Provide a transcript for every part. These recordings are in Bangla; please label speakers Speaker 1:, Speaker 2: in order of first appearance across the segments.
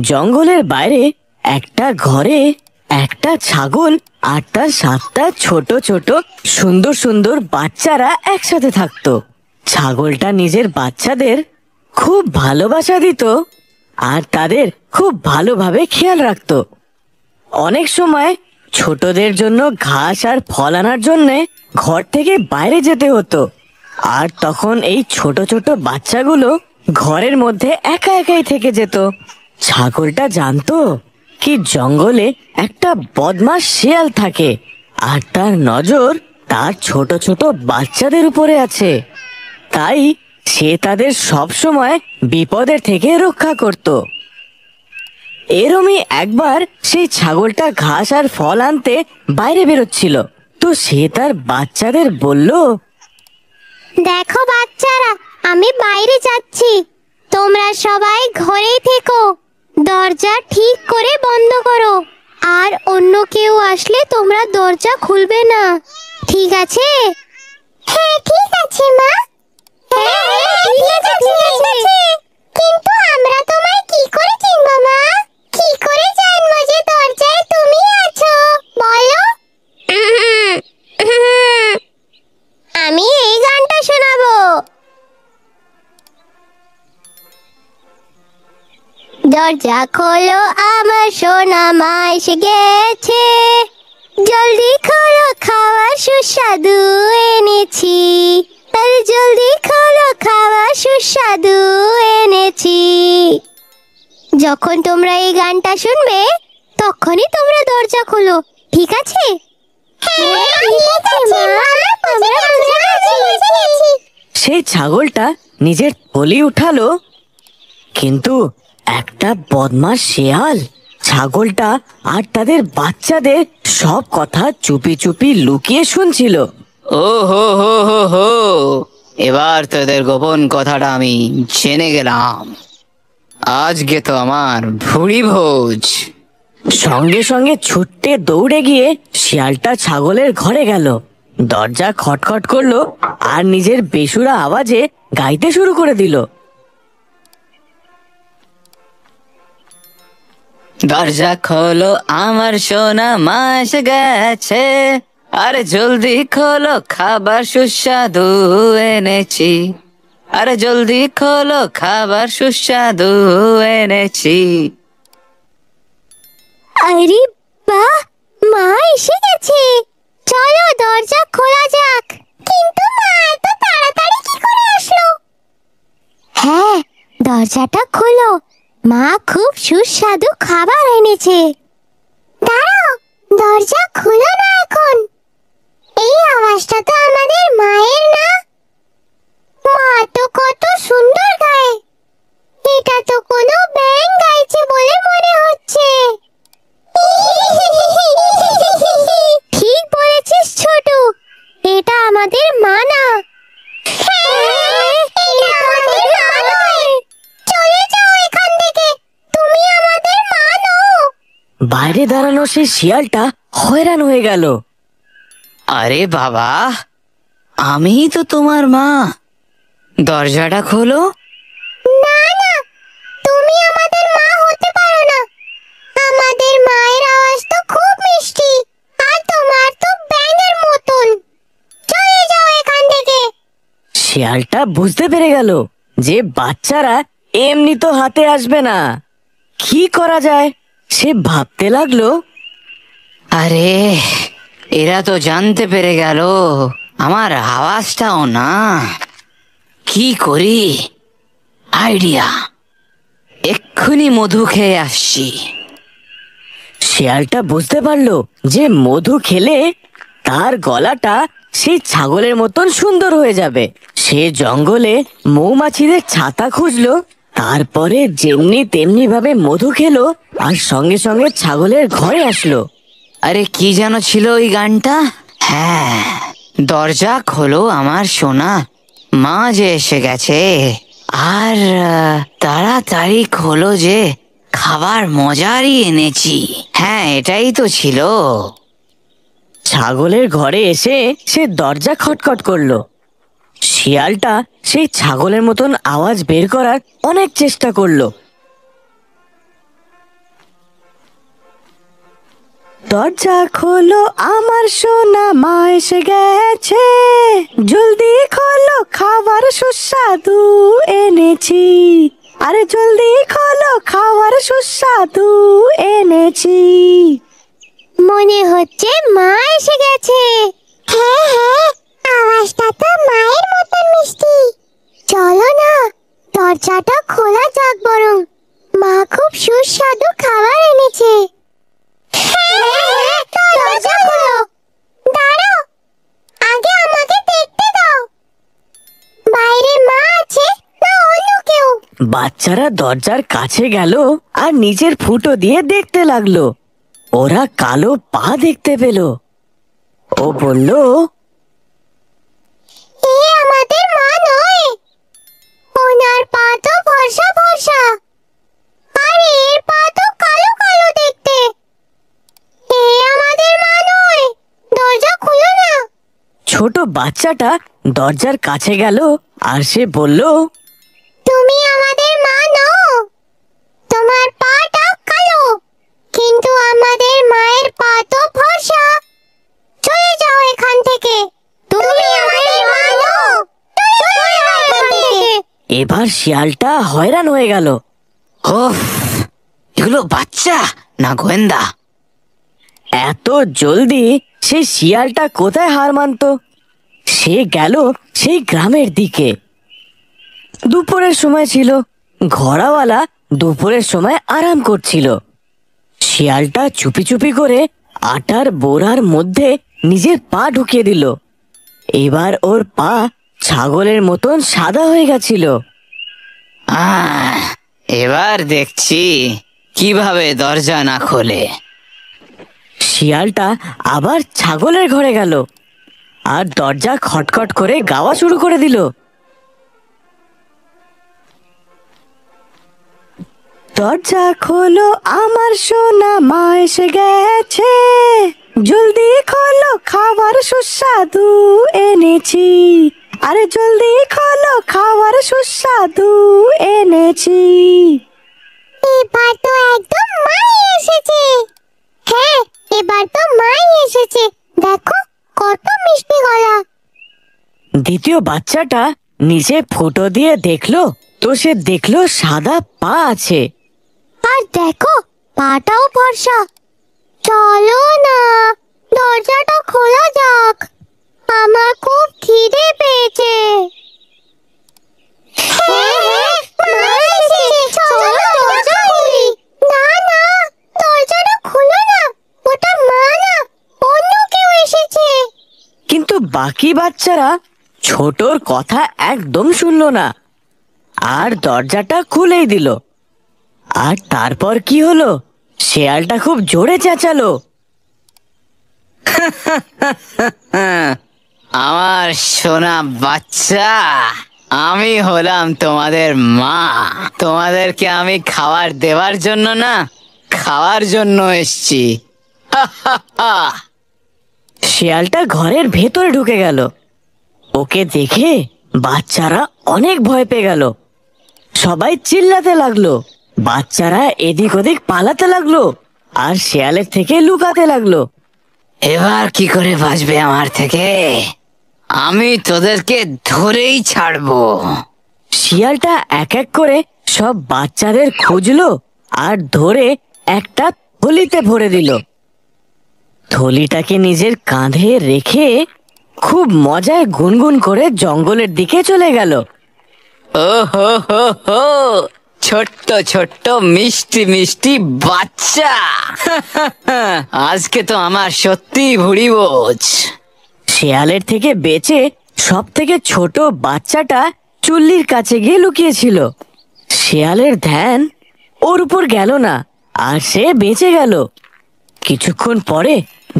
Speaker 1: জঙ্গলের বাইরে একটা ঘরে একটা ছাগল আর তার 7টা ছোট ছোট সুন্দর সুন্দর বাচ্চারা একসাথে থাকতো। ছাগলটা নিজের বাচ্চাদের খুব ভালোবাসা দিত আর তাদের খুব ভালোভাবে খেয়াল রাখতো। অনেক সময় ছোটদের জন্য ঘাস আর ফল আনার জন্য ঘর থেকে বাইরে যেতে হতো, আর তখন এই ছোট ছোট বাচ্চাগুলো ঘরের মধ্যে একা একাই থেকে যেত। ছাগলটা জানতো কি জঙ্গলে একটা বদমাশ শিয়াল থাকে আর তার নজর তার ছোট ছোট বাচ্চাদের উপরে আছে, তাই সে তাদের সব সময় বিপদের থেকে রক্ষা করত। এরমই একবার সেই ছাগলটা ঘাস আর ফল আনতে বাইরে বেরোচ্ছিল, তো সে তার বাচ্চাদের বলল,
Speaker 2: দেখো বাচ্চারা, আমি বাইরে যাচ্ছি, তোমরা সবাই ঘরেই থেকো, দরজা ঠিক করে বন্ধ করো, আর অন্য কেউ আসলে তোমরা দরজা খুলবে না, ঠিক আছে? হ্যাঁ ঠিক আছে মা। হ্যাঁ ঠিক আছে। কিন্তু আমরা তোমায় কি করে চিনবো মা? কি করে জানবো যে দরজায় তুমি আছো বলো? আমি এই গানটা শোনাবো। দরজা খোলো আমার সোনা মা এসে গেছে, জলদি খোলো খাওয়ার সুস্বাদু এনেছি, আরে জলদি খোলো খাওয়ার সুস্বাদু এনেছি। যখন তোমরা এই গানটা শুনবে তখনই তোমরা দরজা খোলো, ঠিক আছে?
Speaker 1: সেই ছাগলটা নিজের থলি উঠালো, কিন্তু একটা বদমাশ শিয়াল ছাগলটা আর তাদের বাচ্চাদের সব কথা চুপি চুপি লুকিয়ে শুনছিল।
Speaker 3: ও হো হো হো হো, এবার তোদের গোপন কথাটা আমি জেনে গেলাম। আজকে তো আমার ভুড়ি ভোজ।
Speaker 1: সঙ্গে সঙ্গে ছুটে দৌড়ে গিয়ে শিয়ালটা ছাগলের ঘরে গেল, দরজা খটখট করলো আর নিজের বেসুরা আওয়াজে গাইতে শুরু করে দিল।
Speaker 3: দরজা খোলো আমার সোনা মা এসে গেছে, আরে জলদি খোলো খাবার সুস্বাদু এনেছি, আরে জলদি খোলো খাবার সুস্বাদু এনেছি।
Speaker 2: আরে বাহ, মা এসে গেছে, চলো দরজা খোলা যাক। কিন্তু মা এত তাড়াতাড়ি কি করে আসলো? হ্যাঁ, দরজাটা খোলো, মা খুব সুস্বাদু খাবার এনেছে। দাঁড়াও, দরজা খুলো না এখন। এই আওয়াজটা তো আমাদের মায়ের না? মা তো কত সুন্দর গায়, এটা তো কোনো ব্যাঙ গাইছে বলে মনে হচ্ছে। ঠিক বলেছিস ছোট, এটা আমাদের মা না। চলে যাও এখান থেকে, তুমি আমাদের মা নও।
Speaker 1: বাইরে দাঁড়ানো সেই শিয়ালটা হয়রান হয়ে গেল।
Speaker 3: আরে বাবা, আমি তো তোমার মা, দরজাটা খোলো।
Speaker 2: না না, তুমি আমাদের মা হতে পারো না, আমাদের মায়ের আওয়াজ তো খুব মিষ্টি, আর তোমার তো ব্যাঙের মতন। চলে যাও এখান থেকে।
Speaker 1: শিয়ালটা বুঝতে পেরে গেল যে বাচ্চারা এমনি তো হাতে আসবে না, কি করা যায় সে ভাবতে লাগলো।
Speaker 3: আরে এরা তো জানতে পেরে গেল আমার আওয়াজটাও না, কি করি? আইডিয়া, এক্ষুনি মধু খেয়ে আসছি।
Speaker 1: শিয়ালটা বুঝতে পারলো যে মধু খেলে তার গলাটা সেই ছাগলের মতন সুন্দর হয়ে যাবে। সে জঙ্গলে মৌমাছিদের ছাতা খুঁজলো, তারপরে যেমনি তেমনি ভাবে মধু খেলো আর সঙ্গে সঙ্গে ছাগলের ঘরে আসলো।
Speaker 3: আরে কি যেন ছিল ওই গানটা? হ্যাঁ, দরজা খোলো আমার সোনা মা যে এসে গেছে, আর তাড়াতাড়ি খোলো যে খাবার মজারই এনেছি। হ্যাঁ, এটাই তো ছিল।
Speaker 1: ছাগলের ঘরে এসে সে দরজা খটখট করলো। শিয়ালটা সেই ছাগলের মতন আওয়াজ বের করার অনেক চেষ্টা করলো, দরজা খোলো আমার সোনা মা এসে গেছে, জলদি খোলো খাবার সুস্বাদু এনেছি, আরে জলদি খোলো খাবার সুস্বাদু এনেছি।
Speaker 2: মনে হচ্ছে মা এসে গেছে। হ্যাঁ হ্যাঁ, আওয়াজটা তো মায়ের মতন মিষ্টি। চলো না, দরজাটা খোলা যাক বরং। মা খুব সুস্বাদু খাবার এনেছে। হ্যাঁ হ্যাঁ, দরজা খোলো। দাঁড়াও, আগে আমাকে দেখতে দাও, বাইরে মা আছে না অন্য কেউ।
Speaker 1: বাচ্চারা দরজার কাছে গেল আর নিজের ফুটো দিয়ে দেখতে লাগলো। ওরা কালো পা দেখতে পেল। ও বলল,
Speaker 2: এ আমাদের মা নয়, ওনার পা তো ফর্সা ফর্সা, আর এর পা তো কালো কালো দেখতে। এ আমাদের মা নয়, দরজা খুলো না।
Speaker 1: ছোট বাচ্চাটা দরজার কাছে গেল আর সে বলল,
Speaker 2: তুমি আমাদের মা নও, তোমার পাটা কালো, কিন্তু আমাদের মায়ের পা তো ফর্সা। চলে যাও এখান থেকে, তুমি আমাদের মা নও, চলে যাও এখান থেকে।
Speaker 1: এবার শিয়ালটা হয়রান হয়ে গেল।
Speaker 3: ওফ, এগুলো বাচ্চা না গোয়েন্দা?
Speaker 1: এত জলদি সে শিয়ালটা কোথায় হার মানত? সে গেল সেই গ্রামের দিকে। দুপুরের সময় ছিল, ঘোড়াওয়ালা দুপুরের সময় আরাম করছিল। শিয়ালটা চুপি চুপি করে আটার বোড়ার মধ্যে নিজের পা ঢুকিয়ে দিল। এবার ওর পা ছাগলের মতন সাদা হয়ে গেছিল।
Speaker 3: এবার দেখছি কিভাবে দরজা না খোলে।
Speaker 1: শিয়ালটা আবার ছাগলের ঘরে গেল আর দরজা খটখট করে গাওয়া শুরু করে দিল। দরজা খোলো আমার সোনা মা এসে গেছে, জলদি খোলো খাবার সুস্বাদু এনেছি, আরে জলদি খোলো খাবার সুস্বাদু এনেছি।
Speaker 2: এবার তো একদম মাই এসেছে। হ্যাঁ, এবার তো মাই এসেছে। দেখো কত মিষ্টি গলা।
Speaker 1: দ্বিতীয় বাচ্চাটা নিচে ফুটো দিয়ে দেখলো, তো সে দেখলো সাদা পা আছে।
Speaker 2: আর দেখো পাটাও ফর্সা। চলো না, দরজাটা খোলা যাক, আমার খুব খিদে পেয়েছে। হ্যাঁ হ্যাঁ, মা এসেছে, চলো দরজা খুলি। না না, দরজাটা খুলো না, ওটা মা না, অন্য কেউ এসেছে।
Speaker 1: কিন্তু বাকি বাচ্চারা ছোটর কথা একদম শুনলো না আর দরজাটা খুলেই দিল। আর তারপর কি হলো? শেয়ালটা খুব জোরে চেঁচালো,
Speaker 3: আমার সোনা বাচ্চা, আমি হলাম তোমাদের মা। তোমাদেরকে আমি খাবার দেওয়ার জন্য না, খাওয়ার জন্য এসছি।
Speaker 1: শেয়ালটা ঘরের ভেতরে ঢুকে গেল। ওকে দেখে বাচ্চারা অনেক ভয় পেয়ে গেল। সবাই চিল্লাতে লাগলো, বাচ্চারা এদিক ওদিক পালাতে লাগলো আর শেয়ালের থেকে লুকাতে লাগলো।
Speaker 3: এবার কি করে বাঁচবে আমার থেকে? আমি তোদেরকে ধরেই ছাড়বো।
Speaker 1: শিয়ালটা এক এক করে সব বাচ্চাদের খুঁজলো আর ধরে একটা থলিতে ভরে দিল। থলিটাকে নিজের কাঁধে রেখে খুব মজায় গুনগুন করে জঙ্গলের দিকে চলে গেল।
Speaker 3: ও হো হো হো, ছোট্ট ছোট্ট মিষ্টি মিষ্টি বাচ্চা, আজকে তো আমার সত্যি ভুড়ি বোঝ।
Speaker 1: শেয়ালের থেকে বেঁচে সব থেকে ছোট বাচ্চাটা চুল্লির কাছে গিয়ে লুকিয়েছিল। শেয়ালের ধ্যান ওর উপর গেল না আর সে বেঁচে গেল। কিছুক্ষণ পরে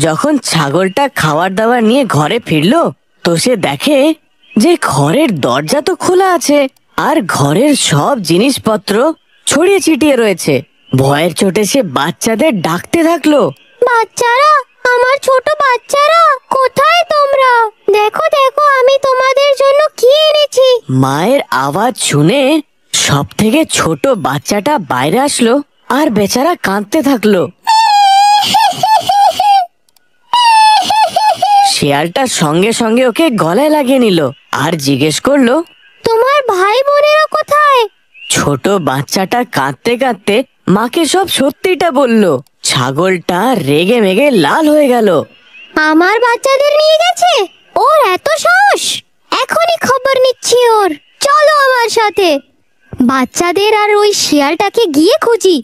Speaker 1: যখন ছাগলটা খাবার দাবার নিয়ে ঘরে ফিরলো, তো সে দেখে যে ঘরের দরজা তো খোলা আছে আর ঘরের সব জিনিসপত্র ছড়িয়ে ছিটিয়ে রয়েছে। ভয়ের চোটে সে বাচ্চাদের ডাকতে থাকলো,
Speaker 2: বাচ্চারা, আমার ছোট বাচ্চারা, কোথায় তোমরা? দেখো দেখো, আমি তোমাদের জন্য কি এনেছি।
Speaker 1: মায়ের আওয়াজ শুনে সব থেকে ছোট বাচ্চাটা বাইরে আসলো আর বেচারা কাঁদতে থাকলো। শিয়ালটা সঙ্গে সঙ্গে ওকে গলায় লাগিয়ে নিল আর জিজ্ঞেস করলো,
Speaker 2: তোমার ভাই বোনেরা কোথায়?
Speaker 1: ছোট বাচ্চাটা কাঁদতে কাঁদতে মাকে সব সত্যিটা বলল। ছাগলটা রেগে মেগে লাল হয়ে গেল।
Speaker 2: আমার বাচ্চাদের নিয়ে গেছে? ওর এত সাহস! এখনই খবর নিচ্ছি ওর। চলো আমার সাথে। বাচ্চাদের আর ওই শিয়ালটাকে গিয়ে খুঁজি।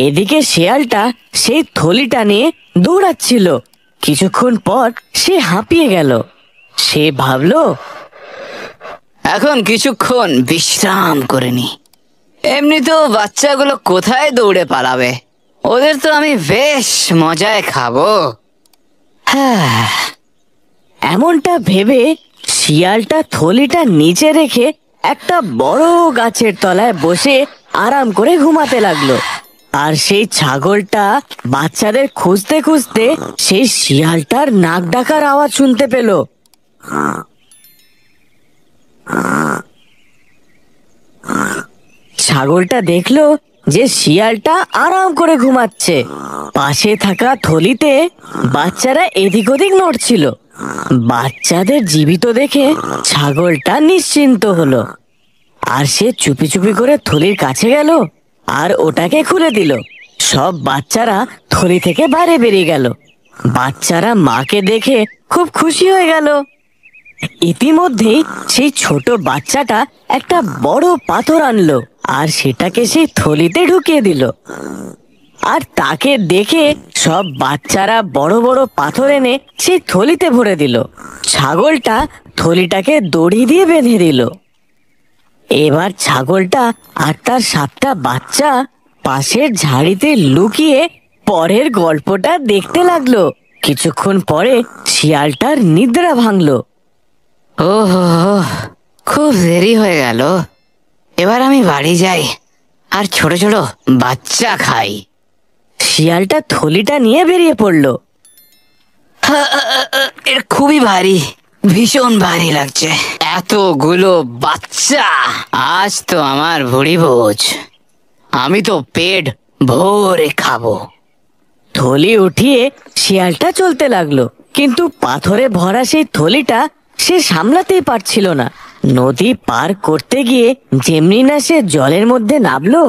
Speaker 1: এদিকে শিয়ালটা সেই থলিটা নিয়ে দৌড়াচ্ছিল। কিছুক্ষণ পর সে হাঁপিয়ে গেল। সে ভাবলো,
Speaker 3: এখন কিছুক্ষণ বিশ্রাম করে নি। এমনিতেও বাচ্চাগুলো কোথায় দৌড়ে পালাবে, ওদের তো আমি বেশ মজায় খাবো। হ্যাঁ,
Speaker 1: এমনটা ভেবে শিয়ালটা থলিটা নিচে রেখে একটা বড় গাছের তলায় বসে আরাম করে ঘুমাতে লাগলো। আর সেই ছাগলটা বাচ্চাদের খুঁজতে খুঁজতে সেই শিয়ালটার নাক ডাকার আওয়াজ শুনতে পেল। ছাগলটা দেখলো যে শিয়ালটা আরাম করে ঘুমাচ্ছে। পাশে থাকা থলিতে বাচ্চারা এদিক ওদিক নড়ছিল। বাচ্চাদের জীবিত দেখে ছাগলটা নিশ্চিন্ত হলো। আর সে চুপি চুপি করে থলির কাছে গেল আর ওটাকে খুলে দিল। সব বাচ্চারা থলি থেকে বাইরে বেরিয়ে গেল। বাচ্চারা মাকে দেখে খুব খুশি হয়ে গেল। ইতিমধ্যেই সেই ছোট বাচ্চাটা একটা বড় পাথর আনলো আর সেটাকে সেই থলিতে ঢুকিয়ে দিল। আর তাকে দেখে সব বাচ্চারা বড় বড় পাথর এনে সেই থলিতে ভরে দিল। ছাগলটা থলিটাকে দড়ি দিয়ে বেঁধে দিল। এবার ছাগলটা আর তার 7টা বাচ্চা পাশের ঝাড়িতে লুকিয়ে পরের গল্পটা দেখতে লাগলো। কিছুক্ষণ পরে শিয়ালটার নিদ্রা ভাঙলো।
Speaker 3: ওহো, খুব দেরি হয়ে গেল। এবার আমি বাড়ি যাই আর ছোট ছোট বাচ্চা খাই।
Speaker 1: শিয়ালটা থলিটা নিয়ে বেরিয়ে পড়লো।
Speaker 3: এর খুবই ভারী, ভীষণ ভারী লাগছে। এতগুলো বাচ্চা, আজ তো আমার ভুড়ি ভোজ। আমি তো পেট ভরে খাবো।
Speaker 1: থলি উঠিয়ে শিয়ালটা চলতে লাগলো, কিন্তু পাথরে ভরা সেই থলিটা সে সামলাতেই পারছিল না। নদী পার করতে গিয়ে যেমনি না সে জলের মধ্যে নামলো,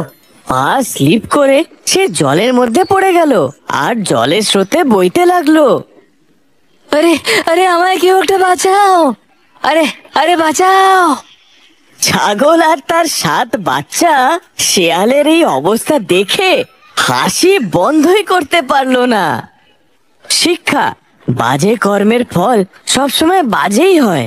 Speaker 1: পা স্লিপ করে সে জলের মধ্যে পড়ে গেল আর জলের স্রোতে বইতে লাগলো।
Speaker 3: আরে আরে, আমায় কেউ একটা বাঁচাও! আরে আরে, বাঁচাও!
Speaker 1: ছাগল আর তার 7 বাচ্চা শেয়ালের এই অবস্থা দেখে হাসি বন্ধই করতে পারলো না। শিক্ষা, বাজে কর্মের ফল সবসময় বাজেই হয়।